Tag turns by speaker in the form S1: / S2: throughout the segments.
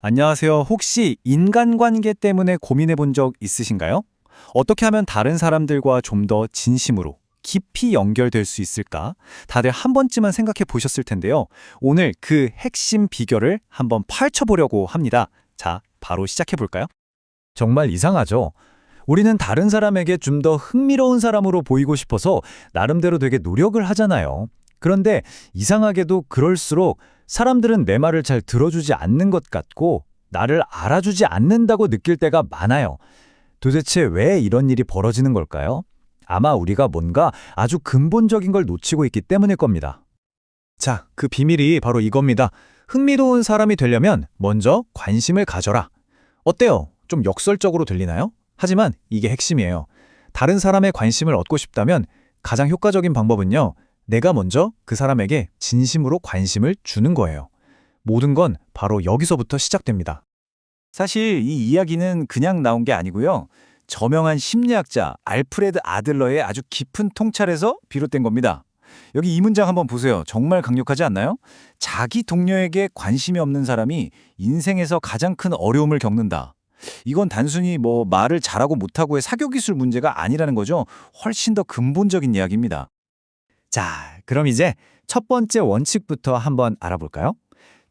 S1: 안녕하세요. 혹시 인간관계 때문에 고민해 본 적 있으신가요? 어떻게 하면 다른 사람들과 좀 더 진심으로 깊이 연결될 수 있을까? 다들 한 번쯤은 생각해 보셨을 텐데요. 오늘 그 핵심 비결을 한번 파헤쳐 보려고 합니다. 자, 바로 시작해 볼까요? 정말 이상하죠? 우리는 다른 사람에게 좀 더 흥미로운 사람으로 보이고 싶어서 나름대로 되게 노력을 하잖아요. 그런데 이상하게도 그럴수록 사람들은 내 말을 잘 들어주지 않는 것 같고 나를 알아주지 않는다고 느낄 때가 많아요. 도대체 왜 이런 일이 벌어지는 걸까요? 아마 우리가 뭔가 아주 근본적인 걸 놓치고 있기 때문일 겁니다. 자, 그 비밀이 바로 이겁니다. 흥미로운 사람이 되려면 먼저 관심을 가져라. 어때요? 좀 역설적으로 들리나요? 하지만 이게 핵심이에요. 다른 사람의 관심을 얻고 싶다면 가장 효과적인 방법은요. 내가 먼저 그 사람에게 진심으로 관심을 주는 거예요. 모든 건 바로 여기서부터 시작됩니다.
S2: 사실 이 이야기는 그냥 나온 게 아니고요. 저명한 심리학자 알프레드 아들러의 아주 깊은 통찰에서 비롯된 겁니다. 여기 이 문장 한번 보세요. 정말 강력하지 않나요? 자기 동료에게 관심이 없는 사람이 인생에서 가장 큰 어려움을 겪는다. 이건 단순히 말을 잘하고 못하고의 사교 기술 문제가 아니라는 거죠. 훨씬 더 근본적인 이야기입니다.
S1: 자, 그럼 이제 첫 번째 원칙부터 한번 알아볼까요?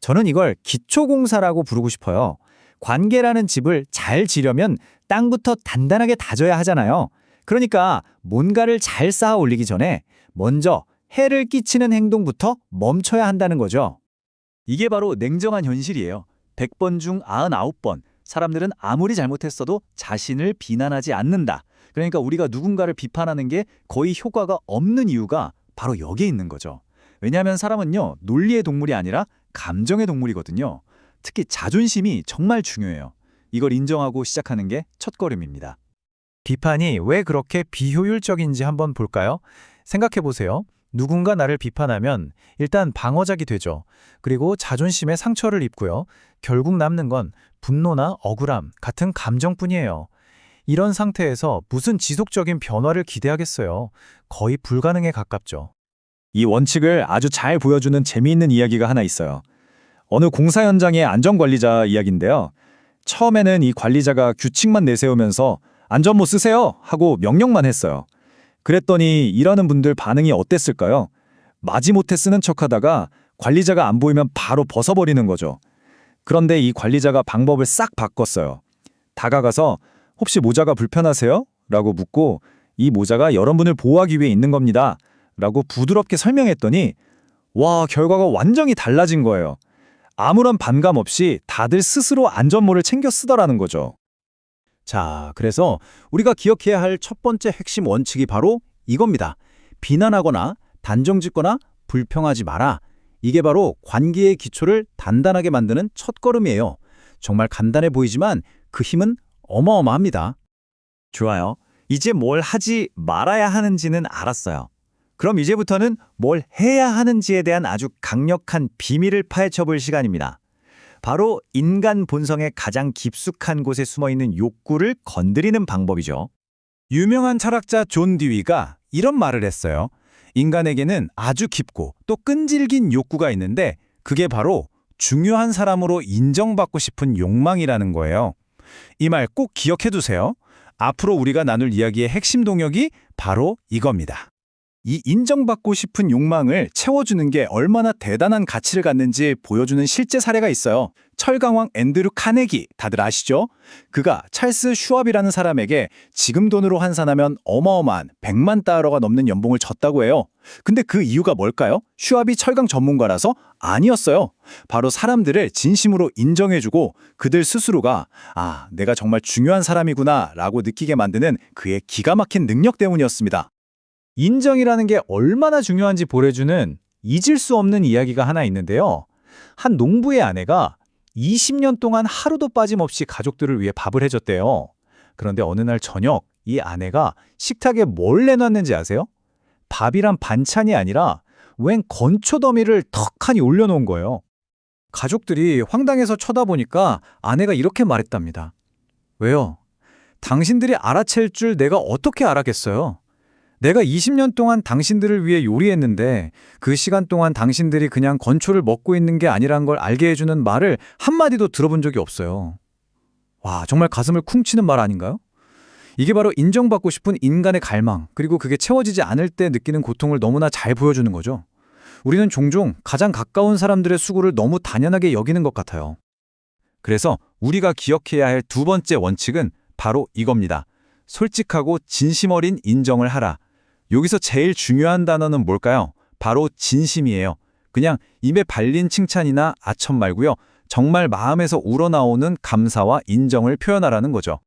S1: 저는 이걸 기초공사라고 부르고 싶어요. 관계라는 집을 잘 지려면 땅부터 단단하게 다져야 하잖아요. 그러니까 뭔가를 잘 쌓아 올리기 전에 먼저 해를 끼치는 행동부터 멈춰야 한다는 거죠. 이게 바로 냉정한 현실이에요. 100번 중 99번 사람들은 아무리 잘못했어도 자신을 비난하지 않는다. 그러니까 우리가 누군가를 비판하는 게 거의 효과가 없는 이유가 바로 여기에 있는 거죠. 왜냐하면 사람은요, 논리의 동물이 아니라 감정의 동물이거든요. 특히 자존심이 정말 중요해요. 이걸 인정하고 시작하는 게 첫걸음입니다. 비판이 왜 그렇게 비효율적인지 한번 볼까요? 생각해 보세요. 누군가 나를 비판하면 일단 방어작이 되죠. 그리고 자존심에 상처를 입고요. 결국 남는 건 분노나 억울함 같은 감정뿐이에요. 이런 상태에서 무슨 지속적인 변화를 기대하겠어요. 거의 불가능에 가깝죠.
S2: 이 원칙을 아주 잘 보여주는 재미있는 이야기가 하나 있어요. 어느 공사 현장의 안전관리자 이야기인데요. 처음에는 이 관리자가 규칙만 내세우면서 안전모 쓰세요 하고 명령만 했어요. 그랬더니 일하는 분들 반응이 어땠을까요? 마지못해 쓰는 척하다가 관리자가 안 보이면 바로 벗어버리는 거죠. 그런데 이 관리자가 방법을 싹 바꿨어요. 다가가서 혹시 모자가 불편하세요? 라고 묻고 이 모자가 여러분을 보호하기 위해 있는 겁니다. 라고 부드럽게 설명했더니 와, 결과가 완전히 달라진 거예요. 아무런 반감 없이 다들 스스로 안전모를 챙겨 쓰더라는 거죠.
S1: 자, 그래서 우리가 기억해야 할 첫 번째 핵심 원칙이 바로 이겁니다. 비난하거나 단정짓거나 불평하지 마라. 이게 바로 관계의 기초를 단단하게 만드는 첫걸음이에요. 정말 간단해 보이지만 그 힘은 어마어마합니다.
S2: 좋아요. 이제 뭘 하지 말아야 하는지는 알았어요. 그럼 이제부터는 뭘 해야 하는지에 대한 아주 강력한 비밀을 파헤쳐 볼 시간입니다. 바로 인간 본성의 가장 깊숙한 곳에 숨어있는 욕구를 건드리는 방법이죠.
S1: 유명한 철학자 존 디위가 이런 말을 했어요. 인간에게는 아주 깊고 또 끈질긴 욕구가 있는데 그게 바로 중요한 사람으로 인정받고 싶은 욕망이라는 거예요. 이 말 꼭 기억해 두세요. 앞으로 우리가 나눌 이야기의 핵심 동력이 바로 이겁니다. 이 인정받고 싶은 욕망을 채워주는 게 얼마나 대단한 가치를 갖는지 보여주는 실제 사례가 있어요. 철강왕 앤드류 카네기, 다들 아시죠? 그가 찰스 슈왑이라는 사람에게 지금 돈으로 환산하면 어마어마한 100만 달러가 넘는 연봉을 줬다고 해요. 근데 그 이유가 뭘까요? 슈왑이 철강 전문가라서? 아니었어요. 바로 사람들을 진심으로 인정해주고 그들 스스로가 내가 정말 중요한 사람이구나 라고 느끼게 만드는 그의 기가 막힌 능력 때문이었습니다. 인정이라는 게 얼마나 중요한지 보여주는 잊을 수 없는 이야기가 하나 있는데요. 한 농부의 아내가 20년 동안 하루도 빠짐없이 가족들을 위해 밥을 해줬대요. 그런데 어느 날 저녁 이 아내가 식탁에 뭘 내놨는지 아세요? 밥이란 반찬이 아니라 웬 건초 더미를 턱하니 올려놓은 거예요. 가족들이 황당해서 쳐다보니까 아내가 이렇게 말했답니다. 왜요? 당신들이 알아챌 줄 내가 어떻게 알았겠어요? 내가 20년 동안 당신들을 위해 요리했는데 그 시간 동안 당신들이 그냥 건초를 먹고 있는 게 아니란 걸 알게 해주는 말을 한마디도 들어본 적이 없어요. 와, 정말 가슴을 쿵치는 말 아닌가요? 이게 바로 인정받고 싶은 인간의 갈망, 그리고 그게 채워지지 않을 때 느끼는 고통을 너무나 잘 보여주는 거죠. 우리는 종종 가장 가까운 사람들의 수고를 너무 당연하게 여기는 것 같아요. 그래서 우리가 기억해야 할 두 번째 원칙은 바로 이겁니다. 솔직하고 진심 어린 인정을 하라. 여기서 제일 중요한 단어는 뭘까요? 바로 진심이에요. 그냥 입에 발린 칭찬이나 아첨 말고요. 정말 마음에서 우러나오는 감사와 인정을 표현하라는 거죠.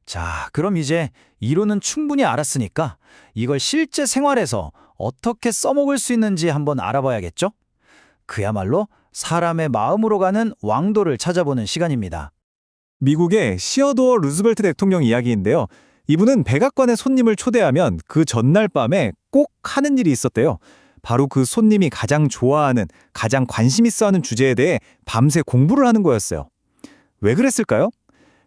S3: 자, 그럼 이제 이론은 충분히 알았으니까 이걸 실제 생활에서 어떻게 써먹을 수 있는지 한번 알아봐야겠죠? 그야말로 사람의 마음으로 가는 왕도를 찾아보는 시간입니다.
S2: 미국의 시어도어 루즈벨트 대통령 이야기인데요. 이분은 백악관에 손님을 초대하면 그 전날 밤에 꼭 하는 일이 있었대요. 바로 그 손님이 가장 좋아하는, 가장 관심 있어 하는 주제에 대해 밤새 공부를 하는 거였어요. 왜 그랬을까요?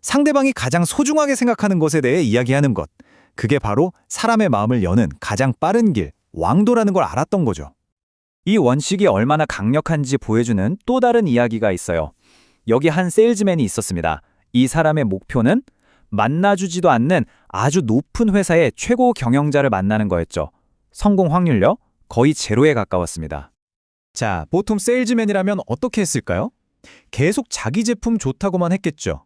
S2: 상대방이 가장 소중하게 생각하는 것에 대해 이야기하는 것. 그게 바로 사람의 마음을 여는 가장 빠른 길, 왕도라는 걸 알았던 거죠.
S4: 이 원칙이 얼마나 강력한지 보여주는 또 다른 이야기가 있어요. 여기 한 세일즈맨이 있었습니다. 이 사람의 목표는 만나주지도 않는 아주 높은 회사의 최고 경영자를 만나는 거였죠. 성공 확률요? 거의 제로에 가까웠습니다.
S1: 자, 보통 세일즈맨이라면 어떻게 했을까요? 계속 자기 제품 좋다고만 했겠죠.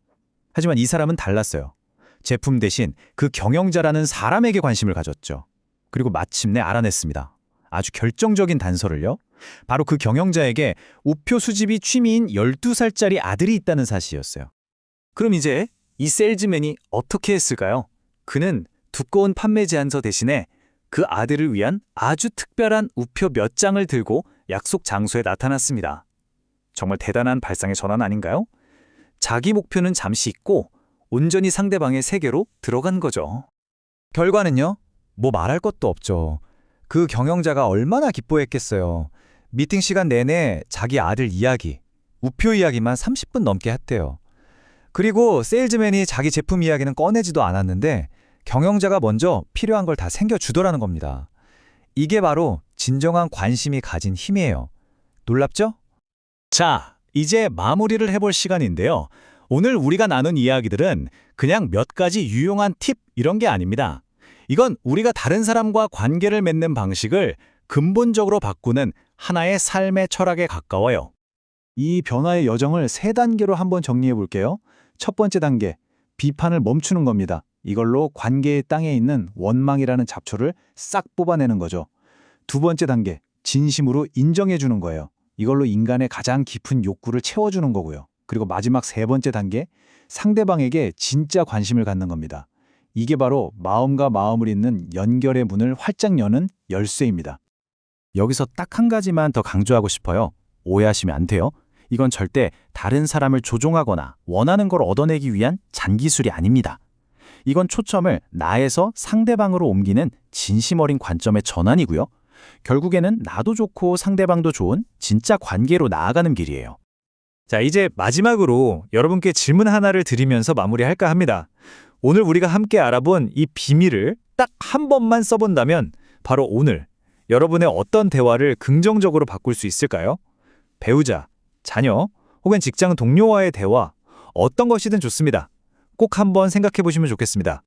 S1: 하지만 이 사람은 달랐어요. 제품 대신 그 경영자라는 사람에게 관심을 가졌죠. 그리고 마침내 알아냈습니다. 아주 결정적인 단서를요. 바로 그 경영자에게 우표 수집이 취미인 12살짜리 아들이 있다는 사실이었어요. 그럼 이제 이 세일즈맨이 어떻게 했을까요? 그는 두꺼운 판매 제안서 대신에 그 아들을 위한 아주 특별한 우표 몇 장을 들고 약속 장소에 나타났습니다. 정말 대단한 발상의 전환 아닌가요? 자기 목표는 잠시 잊고 온전히 상대방의 세계로 들어간 거죠. 결과는요? 뭐 말할 것도 없죠. 그 경영자가 얼마나 기뻐했겠어요. 미팅 시간 내내 자기 아들 이야기, 우표 이야기만 30분 넘게 했대요. 그리고 세일즈맨이 자기 제품 이야기는 꺼내지도 않았는데 경영자가 먼저 필요한 걸 다 챙겨주더라는 겁니다. 이게 바로 진정한 관심이 가진 힘이에요. 놀랍죠? 자, 이제 마무리를 해볼 시간인데요. 오늘 우리가 나눈 이야기들은 그냥 몇 가지 유용한 팁 이런 게 아닙니다. 이건 우리가 다른 사람과 관계를 맺는 방식을 근본적으로 바꾸는 하나의 삶의 철학에 가까워요. 이 변화의 여정을 3단계로 한번 정리해 볼게요. 첫 번째 단계, 비판을 멈추는 겁니다. 이걸로 관계의 땅에 있는 원망이라는 잡초를 싹 뽑아내는 거죠. 두 번째 단계, 진심으로 인정해 주는 거예요. 이걸로 인간의 가장 깊은 욕구를 채워주는 거고요. 그리고 마지막 3번째 단계, 상대방에게 진짜 관심을 갖는 겁니다. 이게 바로 마음과 마음을 잇는 연결의 문을 활짝 여는 열쇠입니다. 여기서 딱 한 가지만 더 강조하고 싶어요. 오해하시면 안 돼요. 이건 절대 다른 사람을 조종하거나 원하는 걸 얻어내기 위한 잔기술이 아닙니다. 이건 초점을 나에서 상대방으로 옮기는 진심 어린 관점의 전환이고요. 결국에는 나도 좋고 상대방도 좋은 진짜 관계로 나아가는 길이에요. 자, 이제 마지막으로 여러분께 질문 하나를 드리면서 마무리할까 합니다. 오늘 우리가 함께 알아본 이 비밀을 딱 한 번만 써본다면 바로 오늘 여러분의 어떤 대화를 긍정적으로 바꿀 수 있을까요? 배우자, 자녀, 혹은 직장 동료와의 대화, 어떤 것이든 좋습니다. 꼭 한번 생각해 보시면 좋겠습니다.